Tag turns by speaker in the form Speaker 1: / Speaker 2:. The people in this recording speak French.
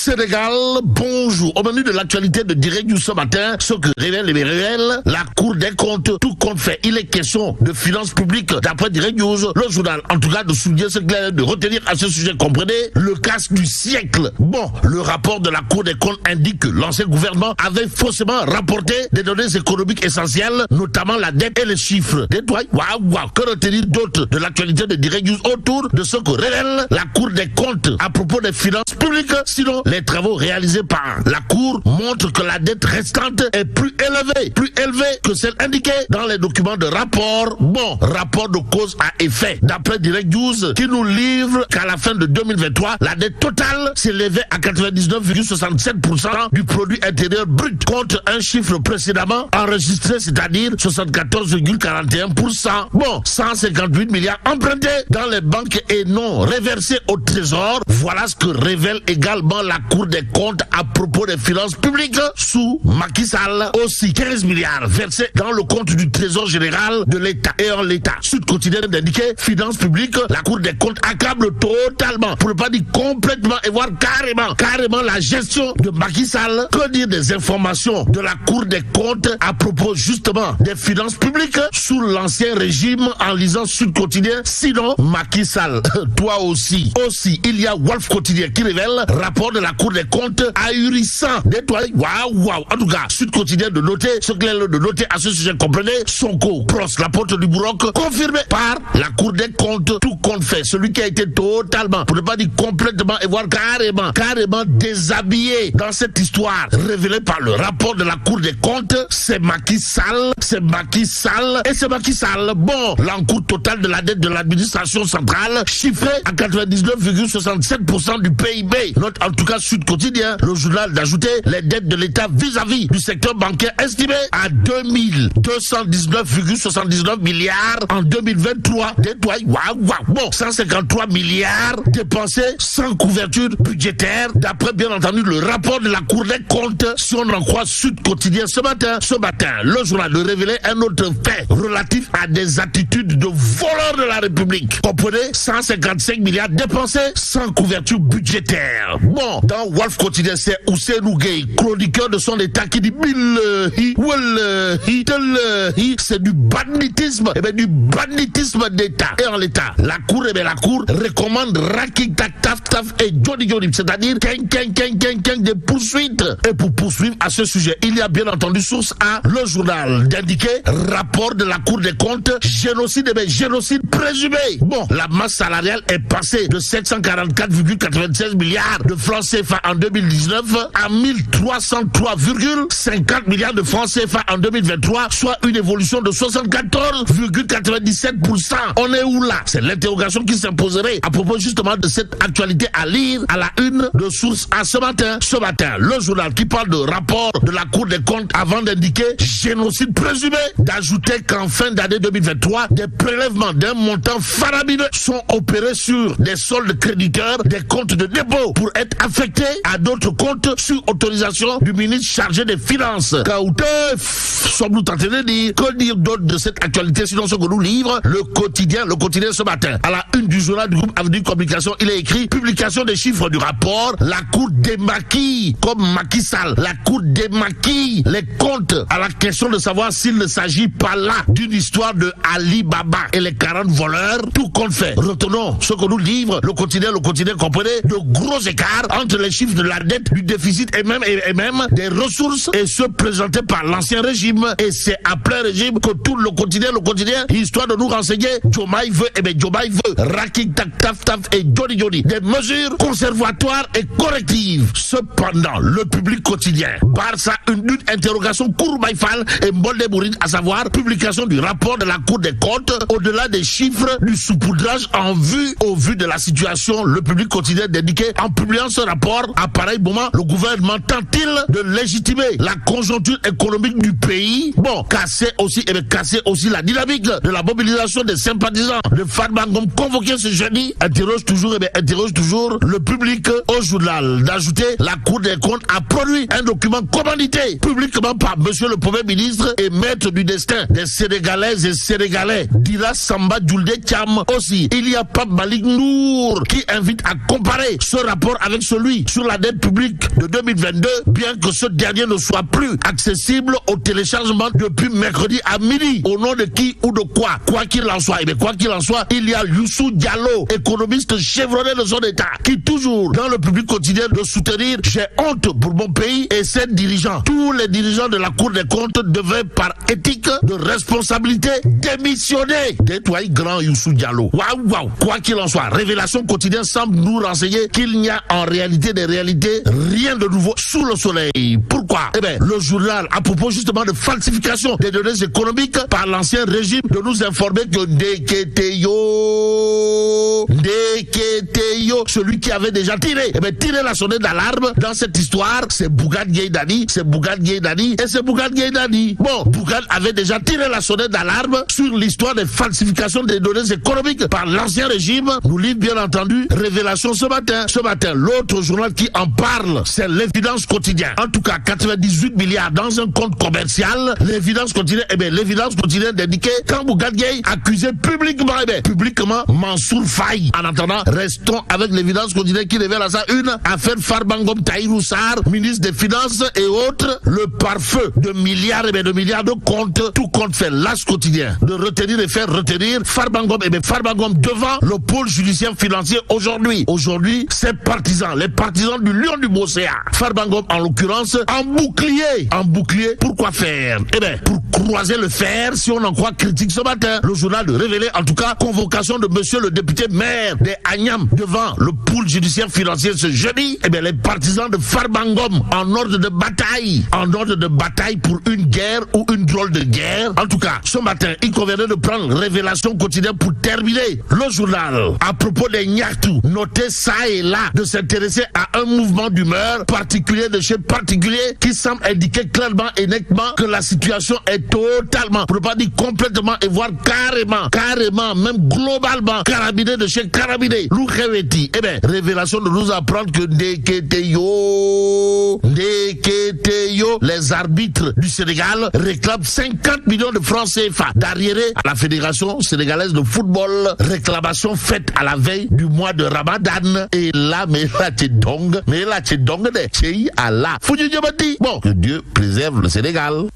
Speaker 1: Sénégal, bonjour. Au menu de l'actualité de Direct News ce matin, ce que révèle la Cour des comptes, tout compte fait. Il est question de finances publiques d'après Direct News. Le journal, en tout cas, de souligner ce clair, de retenir à ce sujet, comprenez, le casse du siècle. Bon, le rapport de la Cour des comptes indique que l'ancien gouvernement avait faussement rapporté des données économiques essentielles, notamment la dette et les chiffres. Waouh, que retenir d'autre de l'actualité de Direct News autour de ce que révèle la Cour des comptes à propos des finances publiques? Sinon, les travaux réalisés par la Cour montrent que la dette restante est plus élevée que celle indiquée dans les documents de rapport. Bon, rapport de cause à effet. D'après Direct News, qui nous livre qu'à la fin de 2023, la dette totale s'élevait à 99,67% du produit intérieur brut, contre un chiffre précédemment enregistré, c'est-à-dire 74,41%. Bon, 158 milliards empruntés dans les banques et non reversés au trésor. Voilà ce que révèle également la Cour des comptes à propos des finances publiques sous Macky Sall. Aussi 15 milliards versés dans le compte du trésor général de l'État. Et en l'État, Sud Quotidien d'indiquer finances publiques, la Cour des comptes accable totalement, pour ne pas dire complètement, et voire carrément la gestion de Macky Sall. Que dire des informations de la Cour des comptes à propos justement des finances publiques sous l'ancien régime en lisant Sud Quotidien? Sinon, Macky Sall, toi aussi, il y a Wolf Quotidien qui révèle rapport de la Cour des comptes ahurissant. Waouh. En tout cas, Sud Quotidien de noter, ce qu'il est de noter à ce sujet, comprenez, Sonko, Pros, la porte du Bourroc, confirmé par la Cour des comptes, tout compte fait. Celui qui a été totalement, pour ne pas dire complètement, et voire carrément déshabillé dans cette histoire révélée par le rapport de la Cour des comptes, c'est Macky Sall. Bon, l'encours total de la dette de l'administration centrale, chiffré à 99,67% du PIB. Note en tout cas Sud Quotidien, le journal d'ajouter les dettes de l'État vis-à-vis du secteur bancaire estimé à 2219,79 milliards en 2023. Bon, 153 milliards dépensés sans couverture budgétaire, d'après bien entendu le rapport de la Cour des comptes, si on en croit Sud Quotidien ce matin, le journal de révéler un autre fait relatif à des attitudes de voleurs de la République. Comprenez, 155 milliards dépensés sans couverture budgétaire. Bon, dans Wolf Quotidien, c'est Ousseynou Gueye, chroniqueur de son État, qui dit c'est du banditisme, du banditisme d'État. Et en l'État, la Cour recommande Raking Taf et Johnny, c'est-à-dire des poursuites. Et pour poursuivre à ce sujet, il y a bien entendu source à le journal d'indiquer rapport de la Cour des comptes, génocide présumé. Bon, la masse salariale est passée de 744,96 milliards de francs CFA en 2019 à 1303,50 milliards de francs CFA en 2023, soit une évolution de 74,97%. On est où là? C'est l'interrogation qui s'imposerait à propos justement de cette actualité à lire à la une de source à ce matin, le journal qui parle de rapport de la Cour des comptes avant d'indiquer génocide présumé, d'ajouter qu'en fin d'année 2023, des prélèvements d'un montant faramineux sont opérés sur des soldes créditeurs, des comptes de dépôt pour être affectés à d'autres comptes sur autorisation du ministre chargé des Finances. Sommes-nous tentés de dire? Que dire d'autre de cette actualité sinon ce que nous livre le quotidien ce matin? À la une du journal du groupe Avenue Communication, il est écrit publication des chiffres du rapport, la Cour démaquille, comme Macky Sall, la Cour démaquille les comptes à la question de savoir s'il ne s'agit pas là d'une histoire de Ali Baba et les 40 voleurs. Tout compte fait. Retenons ce que nous livre le quotidien, comprenez, de gros écarts entre les chiffres de la dette, du déficit et même des ressources, et ceux présentés par l'ancien régime. Et c'est à plein régime que tout le quotidien, histoire de nous renseigner, Diomaye veut, Raking Taf et Johnny, des mesures conservatoires et correctives. Cependant, le public quotidien Barça une interrogation Kourbaïfal et Mbolde Bourine, à savoir publication du rapport de la Cour des comptes, au-delà des chiffres du saupoudrage au vu de la situation. Le public quotidien d'indiquer en publiant ce rapport, à pareil moment, le gouvernement tente-t-il de légitimer la conjoncture économique du pays? Bon, casser aussi la dynamique de la mobilisation des sympathisants de Fatma Ngom convoqué ce jeudi, interroge toujours le public au journal d'ajouter la Cour des comptes a produit un document commandité publiquement par monsieur le Premier ministre et maître du destin des Sénégalaises et Sénégalais, Dila Samba Djoulde Thiam. Aussi, il y a Pape Malik Nour qui invite à comparer ce rapport avec celui aujourd'hui sur la dette publique de 2022, bien que ce dernier ne soit plus accessible au téléchargement depuis mercredi à midi. Au nom de qui ou de quoi? Quoi qu'il en soit, il y a Youssou Diallo, économiste chevronné de son état, qui toujours dans le public quotidien de soutenir « J'ai honte pour mon pays » et ses dirigeants. Tous les dirigeants de la Cour des comptes devaient par éthique de responsabilité démissionner. Détoyer grand Youssou Diallo. Waouh. Quoi qu'il en soit, Révélation quotidienne semble nous renseigner qu'il n'y a en réalité des réalités rien de nouveau sous le soleil. Pourquoi? Eh bien, le journal, à propos justement de falsification des données économiques par l'ancien régime, de nous informer que Ndeketeyo, celui qui avait déjà tiré la sonnette d'alarme dans cette histoire, c'est Bougane Gueye Dany. Bon, Bougane avait déjà tiré la sonnette d'alarme sur l'histoire des falsifications des données économiques par l'ancien régime. Nous livre bien entendu Révélation ce matin. L'autre journal qui en parle, c'est l'Évidence quotidien. En tout cas, 98 milliards dans un compte commercial. L'Évidence quotidien d'indiquer quand Bougane Gueye accusait publiquement Mansour Faye. En attendant, restons avec l'Évidence quotidien qui révèle à ça une affaire Farbangom Tahirou Sarr, ministre des Finances et autres, le pare-feu de milliards de comptes, tout compte fait. L'As quotidien de retenir et faire retenir Farbangom devant le pôle judiciaire financier aujourd'hui. Aujourd'hui, ses partisans, les partisans du lion du Bosséa, Farbangom en l'occurrence, en bouclier. Pourquoi faire? Pour croiser le fer, si on en croit critique ce matin. Le journal de révéler en tout cas convocation de monsieur le député maire des Agnam devant le pôle judiciaire financier ce jeudi. Les partisans de Farbangom en ordre de bataille pour une guerre ou une drôle de guerre. En tout cas, ce matin, il conviendrait de prendre Révélation quotidienne pour terminer. Le journal, à propos des Nyartou, noté ça et là, de s'intéresser à un mouvement d'humeur particulier de chez particulier qui semble indiquer clairement et nettement que la situation est totalement, pour ne pas dire complètement et voire carrément, même globalement, carabinée de chez carabinée. Loukheweti. Révélation de nous apprendre que Ndeketeyo, les arbitres du Sénégal réclament 50 millions de francs CFA d'arriéré à la Fédération sénégalaise de football. Réclamation faite à la veille du mois de Ramadan. Et là, Bon, que Dieu préserve le Sénégal.